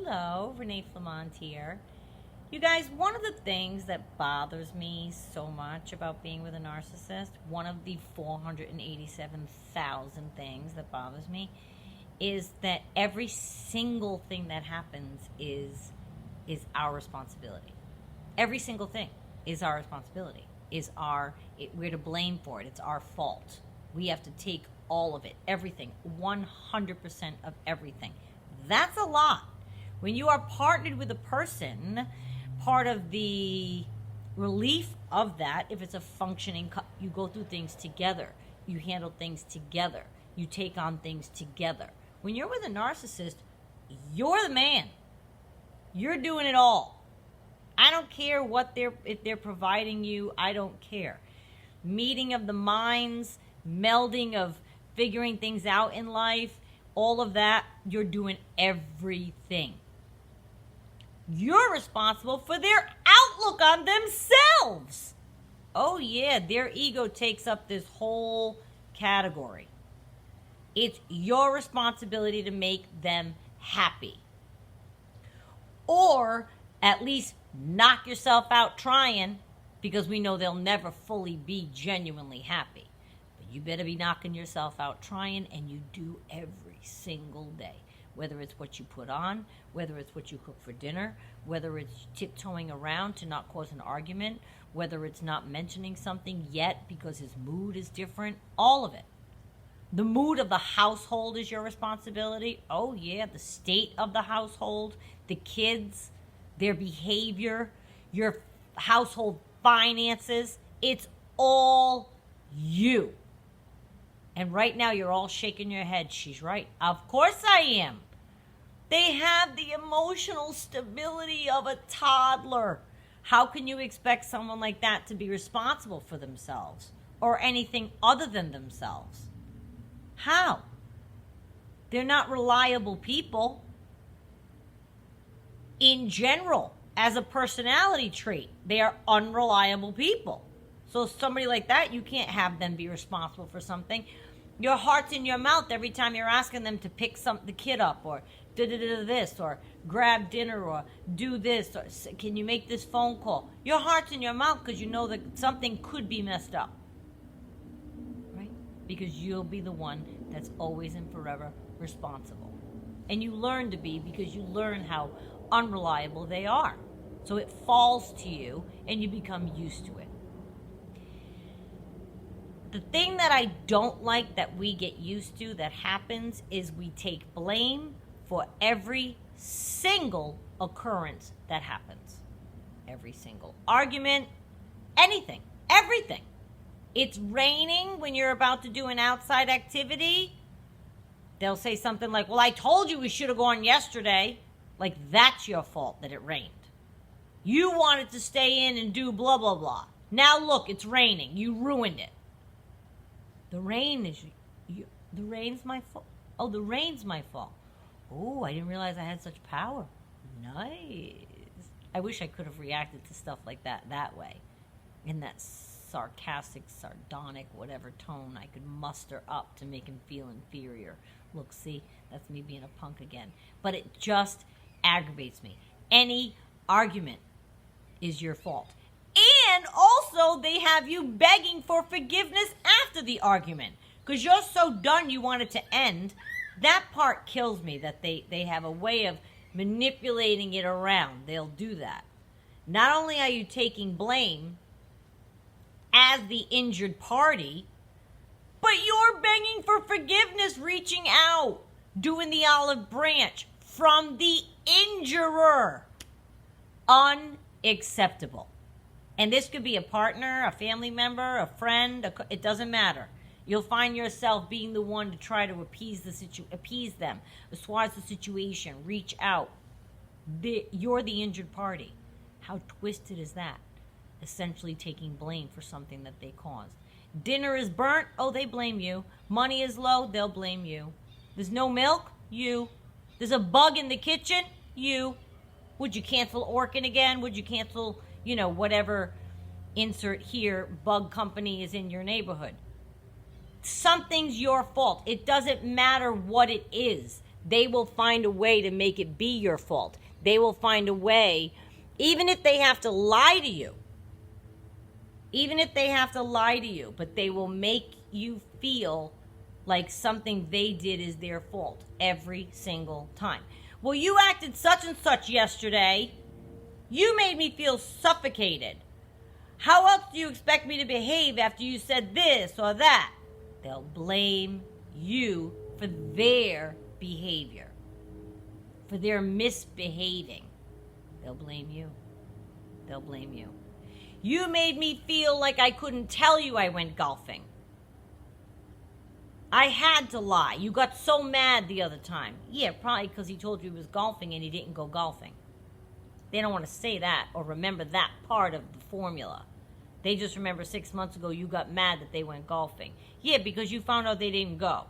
Hello, Renee Flamont here. You guys, one of the things that bothers me so much about being with a narcissist, one of the 487,000 things that bothers me, is that every single thing that happens is our responsibility. Every single thing is our responsibility. We're to blame for it. It's our fault. We have to take all of it, everything, 100% of everything. That's a lot. When you are partnered with a person, part of the relief of that, if it's a functioning, you go through things together. You handle things together. You take on things together. When you're with a narcissist, you're the man. You're doing it all. I don't care if they're providing you. I don't care. Meeting of the minds, melding of figuring things out in life, all of that, you're doing everything. You're responsible for their outlook on themselves. Oh yeah, their ego takes up this whole category. It's your responsibility to make them happy. Or at least knock yourself out trying, because we know they'll never fully be genuinely happy. But you better be knocking yourself out trying, and you do every single day. Whether it's what you put on, whether it's what you cook for dinner, whether it's tiptoeing around to not cause an argument, whether it's not mentioning something yet because his mood is different, all of it. The mood of the household is your responsibility. Oh yeah, the state of the household, the kids, their behavior, your household finances, it's all you. And right now you're all shaking your head. She's right. Of course I am. They have the emotional stability of a toddler. How can you expect someone like that to be responsible for themselves or anything other than themselves? How? They're not reliable people. In general, as a personality trait, they are unreliable people. So somebody like that, you can't have them be responsible for something. Your heart's in your mouth every time you're asking them to pick the kid up, or this, or grab dinner, or do this, or can you make this phone call? Your heart's in your mouth because you know that something could be messed up, right? Because you'll be the one that's always and forever responsible. And you learn to be, because you learn how unreliable they are. So it falls to you and you become used to it. The thing that I don't like that we get used to that happens is we take blame for every single occurrence that happens. Every single argument, anything, everything. It's raining when you're about to do an outside activity. They'll say something like, well, I told you we should have gone yesterday. Like that's your fault that it rained. You wanted to stay in and do blah, blah, blah. Now look, it's raining. You ruined it. The rain's my fault. Oh, the rain's my fault. Oh, I didn't realize I had such power. Nice. I wish I could have reacted to stuff like that way. In that sarcastic, sardonic, whatever tone I could muster up to make him feel inferior. Look, see, that's me being a punk again. But it just aggravates me. Any argument is your fault. And also, they have you begging for forgiveness after the argument. Because you're so done you want it to end. That part kills me, that they have a way of manipulating it around. They'll do that. Not only are you taking blame as the injured party, but you're begging for forgiveness, reaching out, doing the olive branch from the injurer. Unacceptable. And this could be a partner, a family member, a friend, it doesn't matter. You'll find yourself being the one to try to appease them, assuage the situation, reach out. You're the injured party. How twisted is that? Essentially taking blame for something that they caused. Dinner is burnt, oh, they blame you. Money is low, they'll blame you. There's no milk, you. There's a bug in the kitchen, you. Would you cancel Orkin again? Would you cancel, whatever insert here bug company is in your neighborhood? Something's your fault. It doesn't matter what it is. They will find a way to make it be your fault. They will find a way, even if they have to lie to you. Even if they have to lie to you, but they will make you feel like something they did is their fault every single time. Well, you acted such and such yesterday. You made me feel suffocated. How else do you expect me to behave after you said this or that? They'll blame you for their behavior, for their misbehaving. They'll blame you. They'll blame you. You made me feel like I couldn't tell you I went golfing. I had to lie. You got so mad the other time. Yeah, probably because he told you he was golfing and he didn't go golfing. They don't want to say that or remember that part of the formula. They just remember 6 months ago you got mad that they went golfing. Yeah, because you found out they didn't go.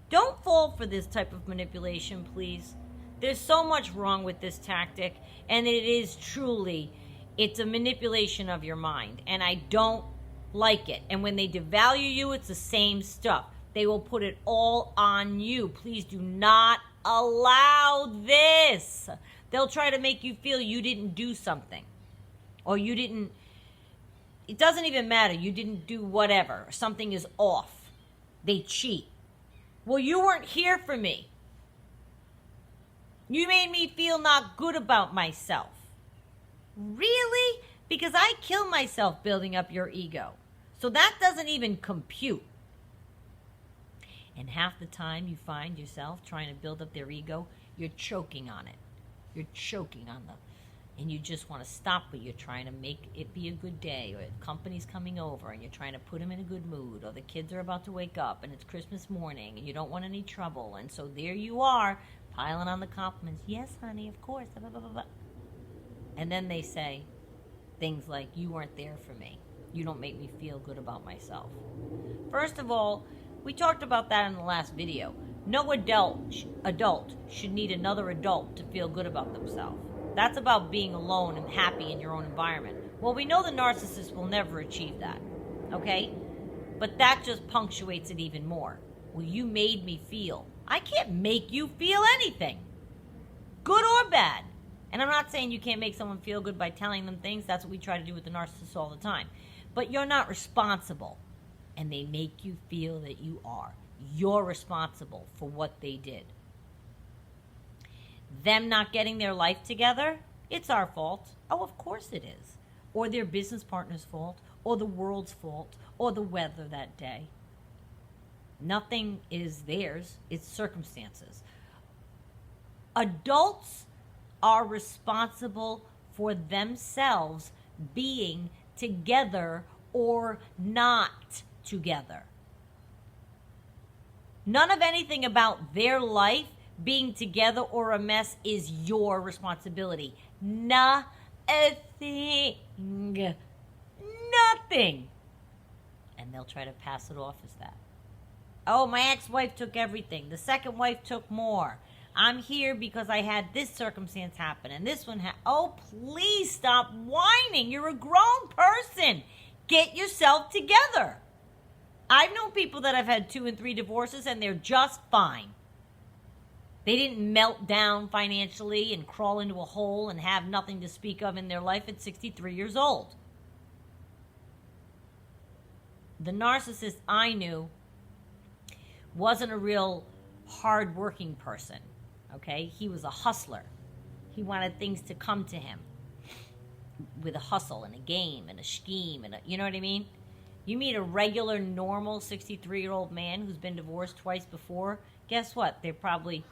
Don't fall for this type of manipulation, please. There's so much wrong with this tactic, and it is truly, it's a manipulation of your mind, and I don't like it. And when they devalue you, it's the same stuff. They will put it all on you. Please do not allow this. They'll try to make you feel you didn't do something, or you didn't, it doesn't even matter, you didn't do whatever, something is off. They cheat. Well, you weren't here for me. You made me feel not good about myself. Really? Because I kill myself building up your ego. So that doesn't even compute. And half the time you find yourself trying to build up their ego, you're choking on it. You're choking on them. And you just want to stop, but you're trying to make it be a good day, or the company's coming over and you're trying to put them in a good mood, or the kids are about to wake up and it's Christmas morning and you don't want any trouble. And so there you are, piling on the compliments. Yes, honey, of course. Blah, blah, blah, blah. And then they say things like, you weren't there for me. You don't make me feel good about myself. First of all, we talked about that in the last video. No adult should need another adult to feel good about themselves. That's about being alone and happy in your own environment. Well, we know the narcissist will never achieve that, okay? But that just punctuates it even more. Well, you made me feel. I can't make you feel anything, good or bad. And I'm not saying you can't make someone feel good by telling them things. That's what we try to do with the narcissist all the time. But you're not responsible. And they make you feel that you are. You're responsible for what they did. Them not getting their life together, it's our fault. Oh, of course it is. Or their business partner's fault, or the world's fault, or the weather that day. Nothing is theirs, it's circumstances. Adults are responsible for themselves being together or not together. None of anything about their life being together or a mess is your responsibility. Nothing. Nothing. And they'll try to pass it off as that. Oh, my ex-wife took everything. The second wife took more. I'm here because I had this circumstance happen and this one happened. Oh, please stop whining. You're a grown person. Get yourself together. I've known people that have had 2 and 3 divorces and they're just fine. They didn't melt down financially and crawl into a hole and have nothing to speak of in their life at 63 years old. The narcissist I knew wasn't a real hard-working person, okay? He was a hustler. He wanted things to come to him with a hustle and a game and a scheme and you know what I mean? You meet a regular, normal 63-year-old man who's been divorced twice before, guess what? They probably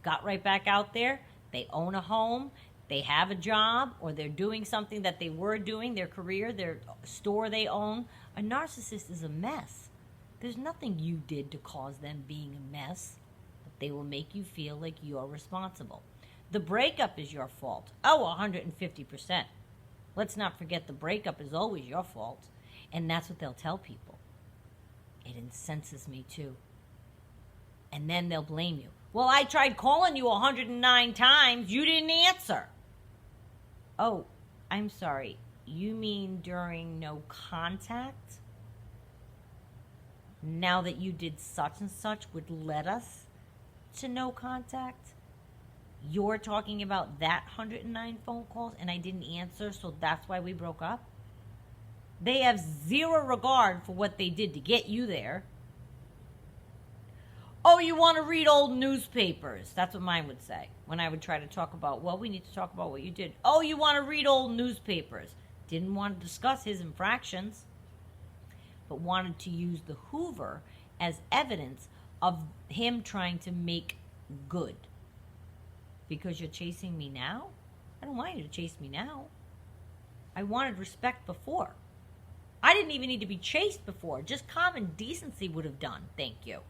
got right back out there. They own a home. They have a job, or they're doing something that they were doing, their career, their store they own. A narcissist is a mess. There's nothing you did to cause them being a mess, but they will make you feel like you're responsible. The breakup is your fault. Oh, 150%. Let's not forget the breakup is always your fault. And that's what they'll tell people. It incenses me too. And then they'll blame you. Well, I tried calling you 109 times. You didn't answer. Oh, I'm sorry. You mean during no contact? Now that you did such and such would let us to no contact. You're talking about that 109 phone calls and I didn't answer, so that's why we broke up? They have zero regard for what they did to get you there. Oh, you want to read old newspapers. That's what mine would say when I would try to talk about, well, we need to talk about what you did. Oh, you want to read old newspapers. Didn't want to discuss his infractions, but wanted to use the Hoover as evidence of him trying to make good. Because you're chasing me now? I don't want you to chase me now. I wanted respect before. I didn't even need to be chased before. Just common decency would have done. Thank you.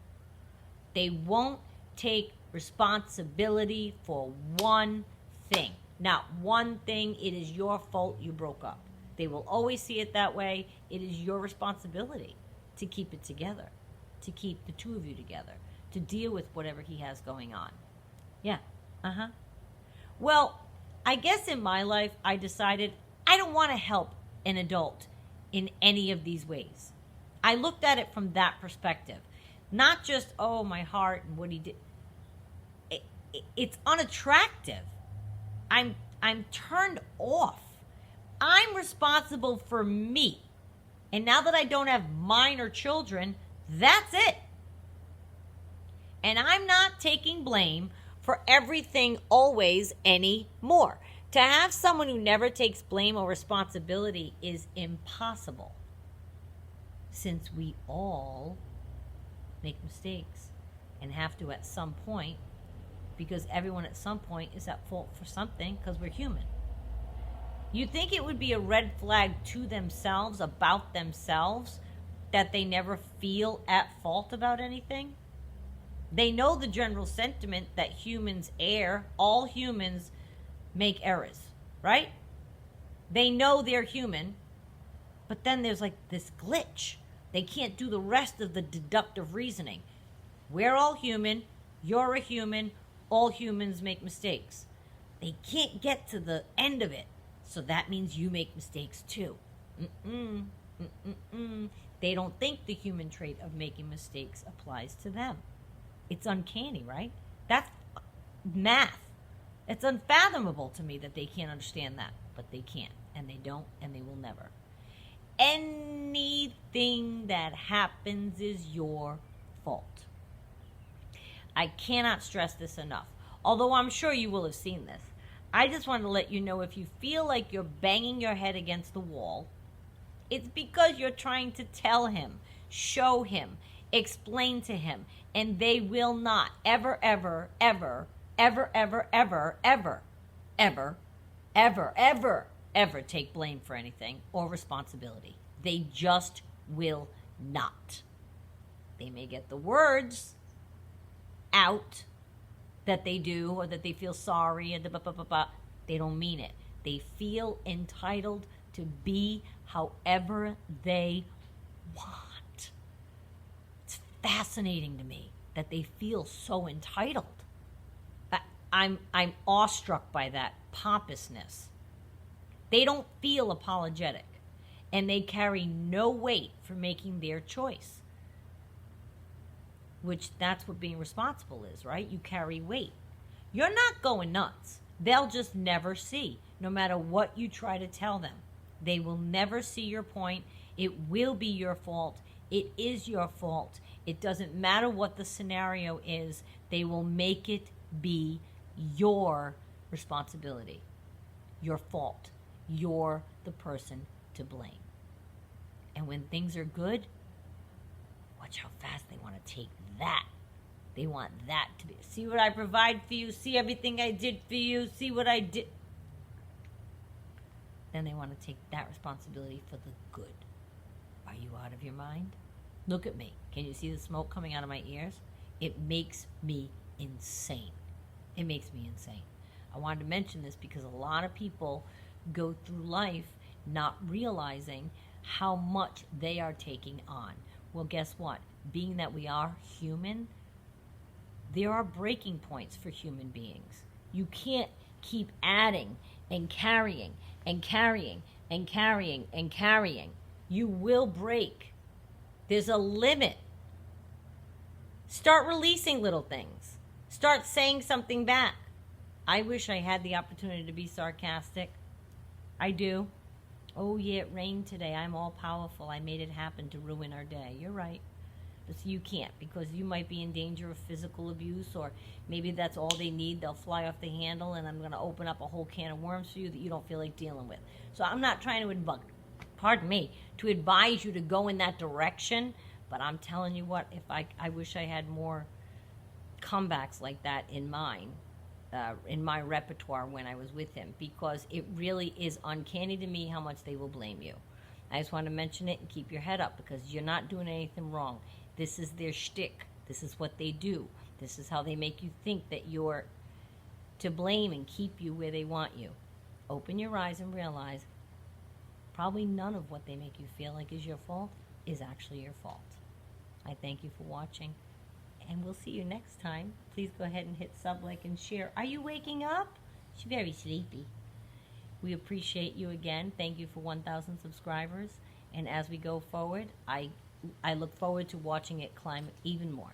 They won't take responsibility for one thing. Not one thing. It is your fault you broke up. They will always see it that way. It is your responsibility to keep it together, to keep the two of you together, to deal with whatever he has going on. Yeah. Well, I guess in my life, I decided I don't want to help an adult in any of these ways. I looked at it from that perspective. Not just, oh, my heart and what he did. It's unattractive. I'm turned off. I'm responsible for me. And now that I don't have minor children, that's it. And I'm not taking blame for everything always anymore. To have someone who never takes blame or responsibility is impossible, since we all make mistakes and have to at some point, because everyone at some point is at fault for something, because we're human. You think it would be a red flag to themselves, about themselves, that they never feel at fault about anything? They know the general sentiment that humans err. All humans make errors, right? They know they're human, but then there's like this glitch. They can't do the rest of the deductive reasoning. We're all human. You're a human. All humans make mistakes. They can't get to the end of it. So that means you make mistakes too. They don't think the human trait of making mistakes applies to them. It's uncanny, right? That's math. It's unfathomable to me that they can't understand that, but they can't, and they don't, and they will never. Anything that happens is your fault. I cannot stress this enough, although I'm sure you will have seen this. I just want to let you know, if you feel like you're banging your head against the wall, it's because you're trying to tell him, show him, explain to him, and they will not ever, ever, ever, ever, ever, ever, ever, ever, ever, ever, ever take blame for anything or responsibility. They just will not. They may get the words out that they do, or that they feel sorry, and they don't mean it. They feel entitled to be however they want. It's fascinating to me that they feel so entitled. I'm awestruck by that pompousness. They don't feel apologetic, and they carry no weight for making their choice. Which, that's what being responsible is, right? You carry weight. You're not going nuts. They'll just never see, no matter what you try to tell them. They will never see your point. It will be your fault. It is your fault. It doesn't matter what the scenario is. They will make it be your responsibility, your fault. You're the person to blame. And when things are good, watch how fast they want to take that. They want that to be, see what I provide for you, see everything I did for you, see what I did. Then they want to take that responsibility for the good. Are you out of your mind? Look at me. Can you see the smoke coming out of my ears? It makes me insane. It makes me insane. I wanted to mention this because a lot of people go through life not realizing how much they are taking on. Well, guess what? Being that we are human, there are breaking points for human beings. You can't keep adding and carrying and carrying and carrying and carrying. You will break. There's a limit. Start releasing little things. Start saying something back. I wish I had the opportunity to be sarcastic. I do. Oh, yeah, it rained today. I'm all powerful. I made it happen to ruin our day. You're right. But you can't, because you might be in danger of physical abuse, or maybe that's all they need. They'll fly off the handle, and I'm going to open up a whole can of worms for you that you don't feel like dealing with. So I'm not trying to to advise you to go in that direction. But I'm telling you what, if I wish I had more comebacks like that in my repertoire when I was with him, because it really is uncanny to me how much they will blame you. I just want to mention it and keep your head up, because you're not doing anything wrong. This is their shtick. This is what they do. This is how they make you think that you're to blame and keep you where they want you. Open your eyes and realize probably none of what they make you feel like is your fault is actually your fault. I thank you for watching, and we'll see you next time. Please go ahead and hit sub, like, and share. Are you waking up? She's very sleepy. We appreciate you again. Thank you for 1,000 subscribers. And as we go forward, I look forward to watching it climb even more.